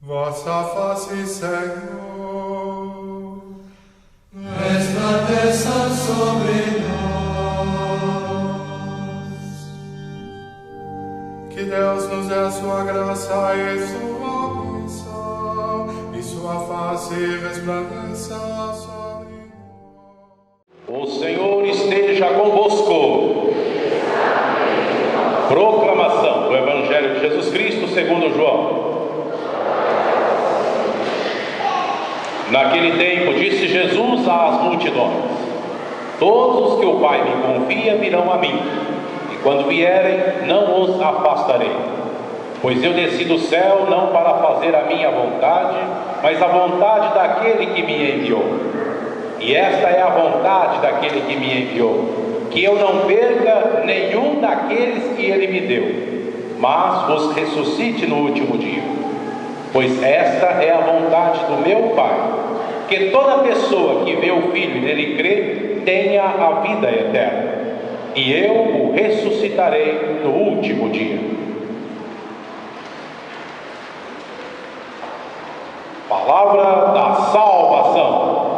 vossa face, Senhor, resplandeça sobre nós. Que Deus nos dê a sua graça e sua bênção, e sua face resplandeça sobre nós. O Senhor esteja convosco. Proclamação do Evangelho de Jesus Cristo segundo João. Naquele tempo disse Jesus às multidões: todos os que o Pai me confia virão a mim, e quando vierem não os afastarei. Pois eu desci do céu não para fazer a minha vontade, mas a vontade daquele que me enviou. E esta é a vontade daquele que me enviou, que eu não perca nenhum daqueles que ele me deu, mas os ressuscite no último dia. Pois esta é a vontade do meu Pai, que toda pessoa que vê o Filho e nele crê, tenha a vida eterna, e eu o ressuscitarei no último dia. Palavra da salvação.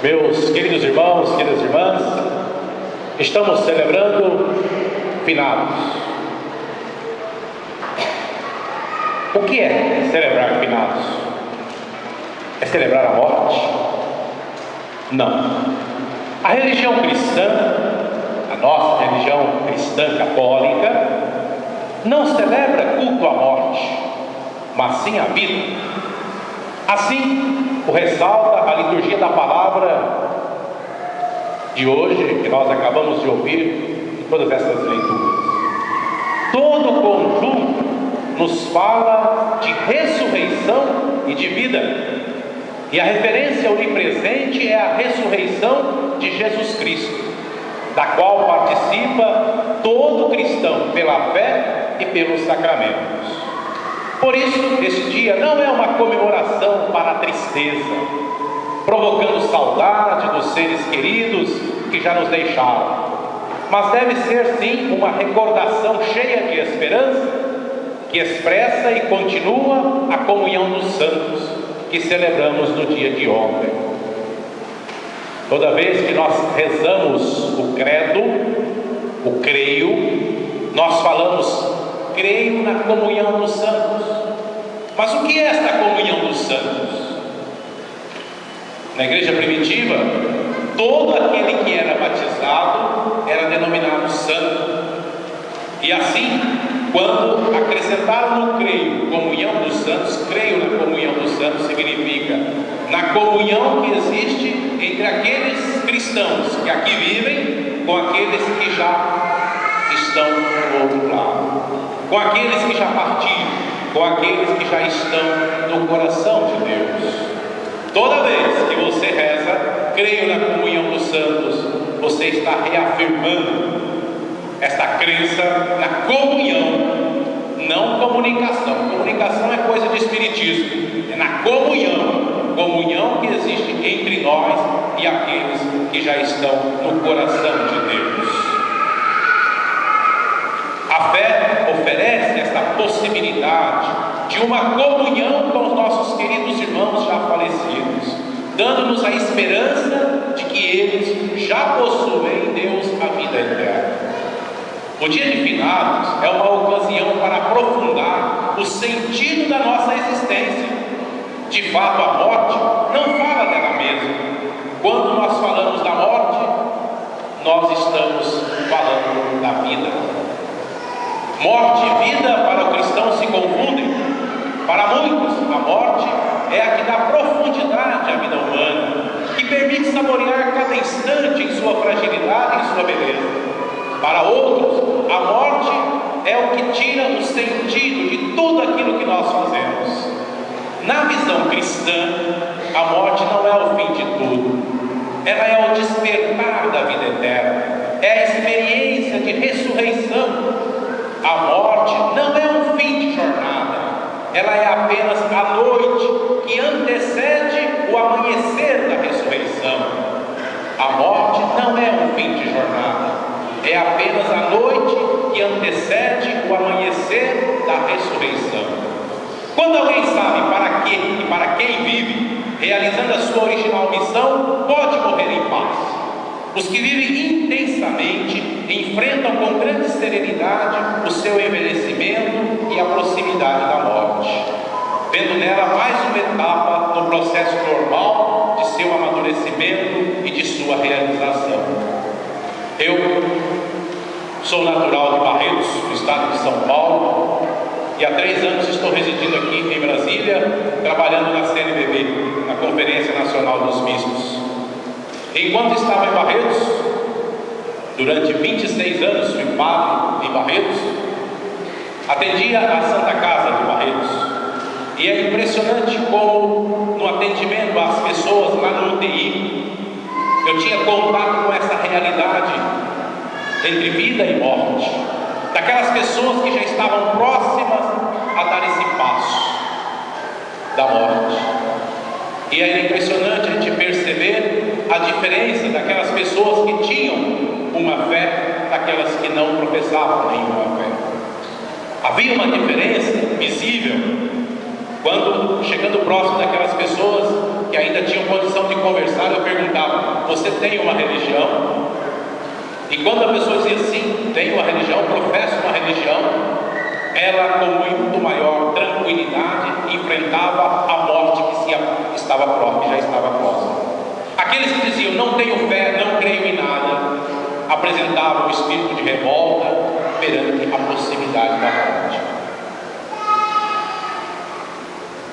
Meus queridos irmãos, queridas irmãs, estamos celebrando finados. O que é celebrar finados? É celebrar a morte? Não. A religião cristã, a nossa religião cristã católica, não celebra culto à morte, mas sim à vida. Assim, o ressalta a liturgia da palavra de hoje, que nós acabamos de ouvir em todas essas leituras. Todo o conjunto nos fala de ressurreição e de vida. E a referência onipresente é a ressurreição de Jesus Cristo, da qual participa todo cristão pela fé e pelos sacramentos. Por isso, este dia não é uma comemoração para a tristeza, provocando saudade dos seres queridos que já nos deixaram, mas deve ser sim uma recordação cheia de esperança, que expressa e continua a comunhão dos santos que celebramos no dia de ontem. Toda vez que nós rezamos o credo, o creio, nós falamos: creio na comunhão dos santos. Mas o que é esta comunhão dos santos? Na igreja primitiva, todo aquele que era batizado era denominado santo. E assim, quando acrescentaram no creio comunhão dos santos, creio na comunhão dos santos significa na comunhão que existe entre aqueles cristãos que aqui vivem com aqueles que já estão do outro lado, com aqueles que já partiram, com aqueles que já estão no coração de Deus. Toda vez que você reza, creio na comunhão dos santos, você está reafirmando esta crença na comunhão, não comunicação. Comunicação é coisa de espiritismo, é na comunhão que existe entre nós e aqueles que já estão no coração de Deus. A fé oferece esta possibilidade de uma comunhão com os nossos queridos irmãos já falecidos, dando-nos a esperança de que eles já possuem em Deus a vida eterna. O dia de finados é uma ocasião para aprofundar o sentido da nossa existência. De fato, a morte não fala dela mesma. Quando nós falamos da morte, nós estamos falando da vida. Morte e vida para o cristão se confundem. Para muitos, a morte é a que dá profundidade à vida humana, que permite saborear cada instante em sua fragilidade e em sua beleza. Para outros, a morte é o que tira o sentido de tudo aquilo que nós fazemos. Na visão cristã, a morte não é o fim de tudo. Ela é o despertar da vida eterna. é a experiência de ressurreição. A morte não é um fim de jornada, ela é apenas a noite que antecede o amanhecer da ressurreição. A morte não é um fim de jornada, é apenas a noite que antecede o amanhecer da ressurreição. Quando alguém sabe para quê e para quem vive, realizando a sua original missão, pode morrer em paz. Os que vivem intensamente enfrentam com grande serenidade o seu envelhecimento e a proximidade da morte, vendo nela mais uma etapa no processo normal de seu amadurecimento e de sua realização. Eu sou natural de Barretos, do estado de São Paulo, e há 3 anos estou residindo aqui em Brasília, trabalhando na CNBB, na Conferência Nacional dos Bispos. Enquanto estava em Barretos, durante 26 anos fui padre em Barretos, atendia a Santa Casa de Barretos, e é impressionante como no atendimento às pessoas lá no UTI, eu tinha contato com essa realidade entre vida e morte, daquelas pessoas que já estavam próximas a dar esse passo da morte. E era impressionante a gente perceber a diferença daquelas pessoas que tinham uma fé daquelas que não professavam nenhuma fé. Havia uma diferença visível quando, chegando próximo daquelas pessoas que ainda tinham condição de conversar, eu perguntava: você tem uma religião? E quando a pessoa dizia sim, tenho uma religião, professo uma religião, ela com muito maior tranquilidade enfrentava a morte que estava próxima, que já estava próxima. Aqueles que diziam não tenho fé, não creio em nada, apresentavam o espírito de revolta perante a proximidade da morte.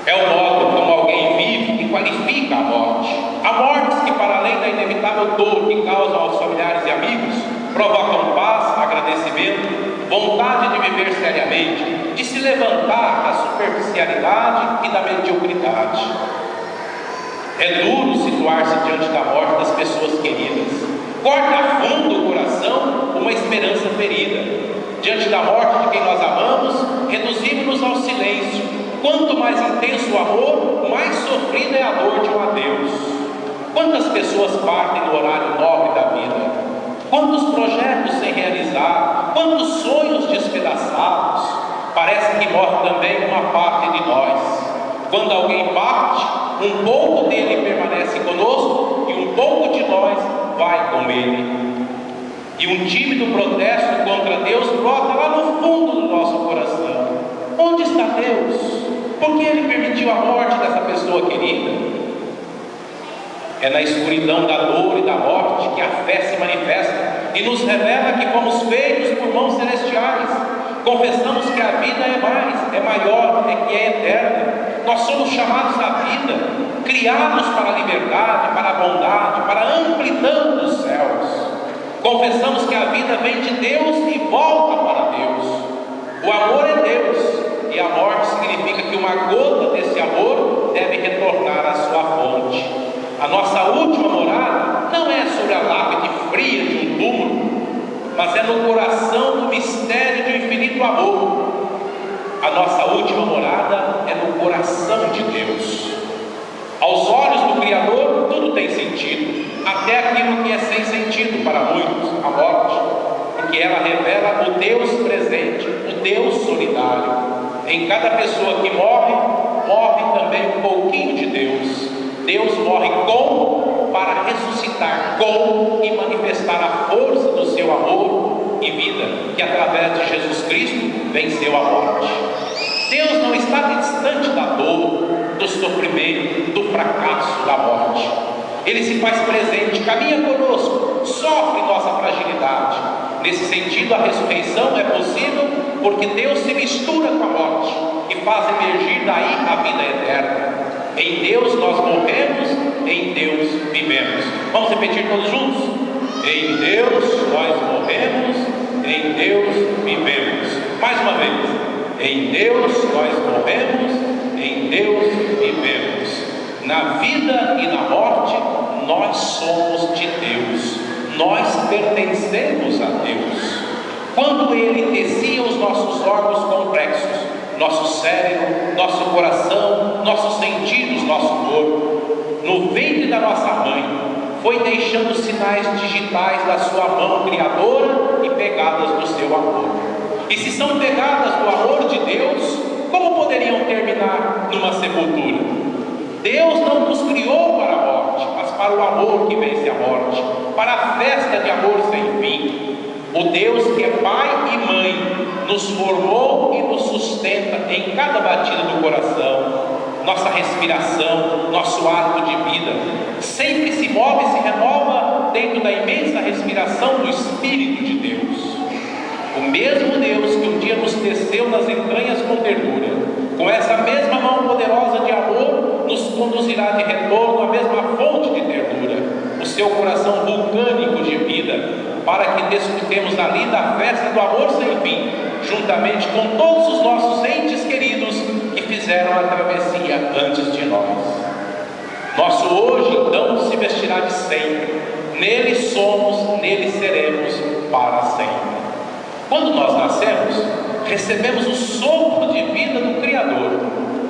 É o modo como alguém vive que qualifica a morte. Há mortes que, para além da inevitável dor que causam aos familiares e amigos, provocam paz, agradecimento, vontade de viver seriamente, de se levantar da superficialidade e da mediocridade. É duro situar-se diante da morte das pessoas queridas. Corta fundo o coração uma esperança ferida. Diante da morte de quem nós amamos, reduzimos-nos ao silêncio. Quanto mais intenso o amor, mais sofrida é a dor de um adeus. Quantas pessoas partem no horário nobre da vida? Quantos projetos sem realizar? Quantos sonhos despedaçados? Parece que morre também uma parte de nós. Quando alguém parte, um pouco dele permanece conosco e um pouco de nós vai com ele. E um tímido protesto contra Deus brota lá no fundo do nosso coração. Onde está Deus? Por que Ele permitiu a morte dessa pessoa querida? É na escuridão da dor e da morte que a fé se manifesta e nos revela que fomos feitos por mãos celestiais. Confessamos que a vida é maior, que é eterna. Nós somos chamados à vida, criados para a liberdade, para a bondade, para a amplidão dos céus. Confessamos que a vida vem de Deus e volta para Deus. O amor é Deus, e a morte significa que uma gota desse amor deve retornar à sua fonte. A nossa última morada não é sobre a lápide fria de um túmulo, mas é no coração do mistério de um infinito amor. A nossa última morada é no coração de Deus. Aos olhos do Criador, tudo tem sentido, até aquilo que é sem sentido para muitos, a morte, porque ela revela o Deus presente, o Deus solidário. Em cada pessoa que morre, morre também um pouquinho de Deus. Deus morre para ressuscitar e manifestar a força do seu amor e vida, que através de Jesus Cristo venceu a morte. Deus não está distante da dor, do sofrimento, do fracasso, da morte. Ele se faz presente, caminha conosco, sofre nossa fragilidade. Nesse sentido, a ressurreição é possível porque Deus se mistura com a morte e faz emergir daí a vida eterna. Em Deus nós morremos, em Deus vivemos. Vamos repetir todos juntos? Em Deus nós morremos, em Deus vivemos. Mais uma vez. Em Deus nós morremos, em Deus vivemos. Na vida e na morte, nós somos de Deus. Nós pertencemos a Deus. Quando Ele tecia os nossos órgãos complexos, nosso cérebro, nosso coração, nossos sentidos, nosso corpo, no ventre da nossa mãe, foi deixando sinais digitais da sua mão criadora e pegadas do seu amor. E se são pegadas do amor de Deus, como poderiam terminar numa sepultura? Deus não nos criou para a morte, mas para o amor que vence a morte, para a festa de amor sem fim. O Deus que é Pai e Mãe nos formou e nos sustenta em cada batida do coração, nossa respiração, nosso ato de vida. Sempre se move e se renova dentro da imensa respiração do Espírito de Deus. O mesmo Deus que um dia nos teceu nas entranhas com ternura, com essa mesma mão poderosa de amor, nos conduzirá de retorno à mesma fonte de ternura, o seu coração vulcânico de vida, para que desfrutemos ali da festa do amor sem fim, juntamente com todos os nossos entes queridos que fizeram a travessia antes de nós. Nosso hoje, então, se vestirá de sempre. Nele somos, nele seremos para sempre. Quando nós nascemos, recebemos o sopro de vida do Criador.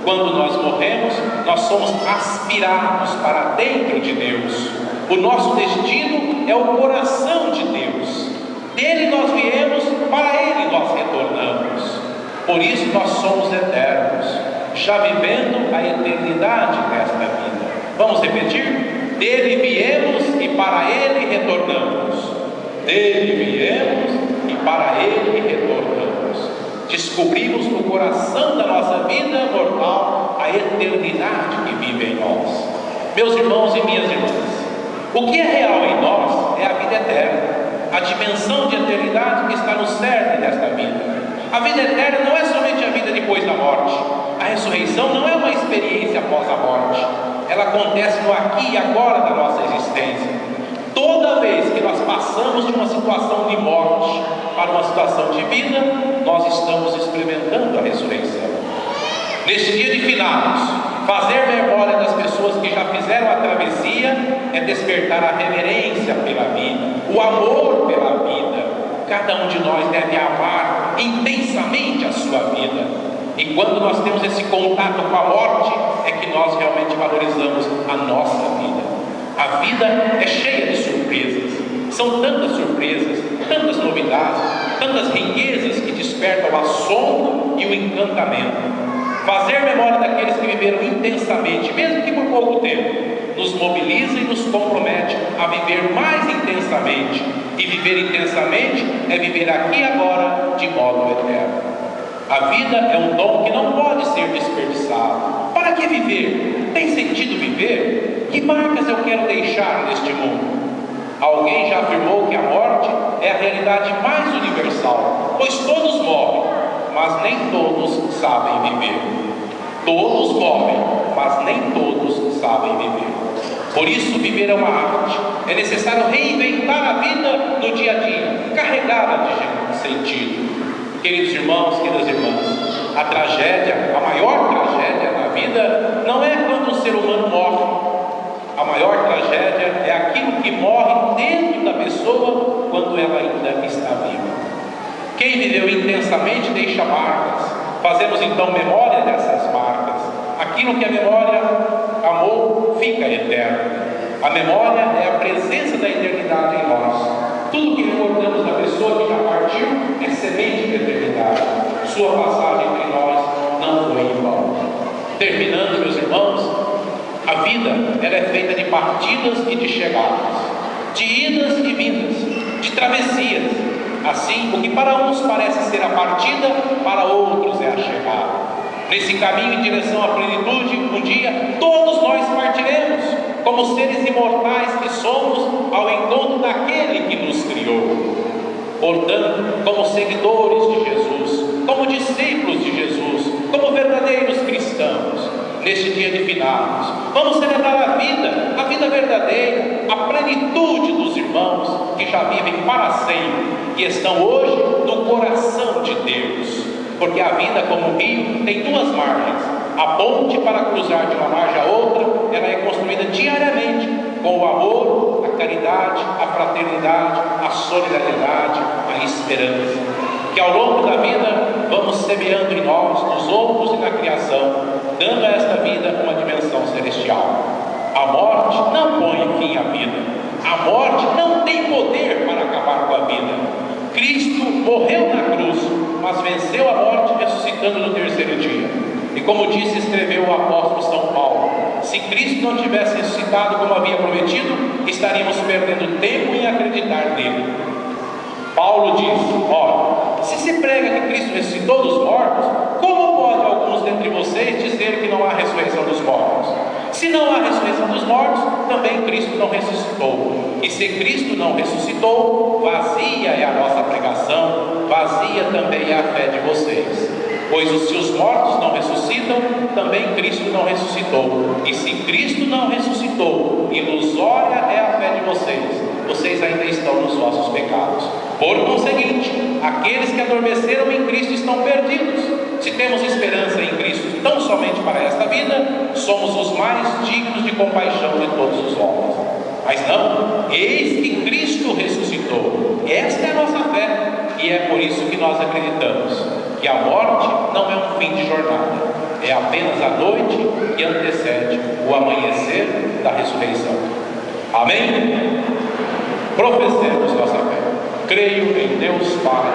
Quando nós morremos, nós somos aspirados para dentro de Deus. O nosso destino é o coração de Deus. Dele nós viemos, para Ele nós retornamos. Por isso nós somos eternos, já vivendo a eternidade nesta vida. Vamos repetir? Dele viemos e para Ele retornamos. Dele viemos e para Ele retornamos. Descobrimos no coração da nossa vida mortal a eternidade que vive em nós. Meus irmãos e minhas irmãs, o que é real em nós é a vida eterna, a dimensão de eternidade que está no cerne desta vida. A vida eterna não é somente a vida depois da morte. A ressurreição não é uma experiência após a morte. Ela acontece no aqui e agora da nossa existência. Toda vez que nós passamos de uma situação de morte para uma situação de vida, nós estamos experimentando a ressurreição. Neste dia de finados, fazer memória das pessoas que já fizeram a travessia é despertar a reverência pela vida, o amor pela vida. Cada um de nós deve amar intensamente a sua vida. E quando nós temos esse contato com a morte, é que nós realmente valorizamos a nossa vida. A vida é cheia de surpresas. São tantas surpresas, tantas novidades, tantas riquezas que despertam o assombro e o encantamento. Fazer memória daqueles que viveram intensamente, mesmo que por pouco tempo, nos mobiliza e nos compromete a viver mais intensamente. E viver intensamente é viver aqui e agora de modo eterno. A vida é um dom que não pode ser desperdiçado. Para que viver? Tem sentido viver? Que marcas eu quero deixar neste mundo? Alguém já afirmou que a morte é a realidade mais universal, pois todos morrem, mas nem todos sabem viver. Todos morrem, mas nem todos sabem viver. Por isso, viver é uma arte. É necessário reinventar a vida no dia a dia, carregada de sentido. Queridos irmãos, queridas irmãs, a tragédia, a maior tragédia na vida não é quando o ser humano morre. A maior tragédia é aquilo que morre dentro da pessoa quando ela ainda está viva. Quem viveu intensamente deixa marcas. Fazemos então memória dessas marcas. Aquilo que a memória amou fica eterno. A memória é a presença da eternidade em nós. Tudo que recordamos da pessoa que já partiu é semente de eternidade. Sua passagem entre nós não foi em vão. Terminando, meus irmãos, a vida ela é feita de partidas e de chegadas, de idas e vindas, de travessias. Assim, o que para uns parece ser a partida, para outros é a chegada. Nesse caminho em direção à plenitude, um dia todos nós partiremos, como seres imortais que somos, ao encontro daquele que nos criou. Portanto, como seguidores de Jesus, como discípulos de Jesus, como verdadeiros cristãos, neste dia de finados, vamos celebrar a vida verdadeira, a plenitude dos irmãos que já vivem para sempre, que estão hoje no coração de Deus, porque a vida, como um rio, tem duas margens. A ponte para cruzar de uma margem a outra, ela é construída diariamente com o amor, a a caridade, a fraternidade, a solidariedade, a esperança. Que ao longo da vida vamos semeando em nós, nos outros e na criação, dando a esta vida uma dimensão celestial. A morte não põe fim à vida. A morte não tem poder para acabar com a vida. Cristo morreu na cruz, mas venceu a morte ressuscitando no terceiro dia. E como disse e escreveu o apóstolo São Paulo, se Cristo não tivesse ressuscitado como havia prometido, estaríamos perdendo tempo em acreditar nele. Paulo diz: ora, se se prega que Cristo ressuscitou dos mortos, como pode alguns dentre vocês dizer que não há ressurreição dos mortos? Se não há ressurreição dos mortos, também Cristo não ressuscitou. E se Cristo não ressuscitou, vazia é a nossa pregação, vazia também é a fé de vocês. Pois se os mortos não ressuscitam, também Cristo não ressuscitou. E se Cristo não ressuscitou, ilusória é a fé de vocês ainda estão nos vossos pecados. Por conseguinte, aqueles que adormeceram em Cristo estão perdidos. Se temos esperança em Cristo tão somente para esta vida, somos os mais dignos de compaixão de todos os homens. Mas não, eis que Cristo ressuscitou. Esta é a nossa fé, e é por isso que nós acreditamos que a morte não é um fim de jornada, é apenas a noite que antecede o amanhecer da ressurreição. Amém? Professemos nossa fé. Creio em Deus Pai,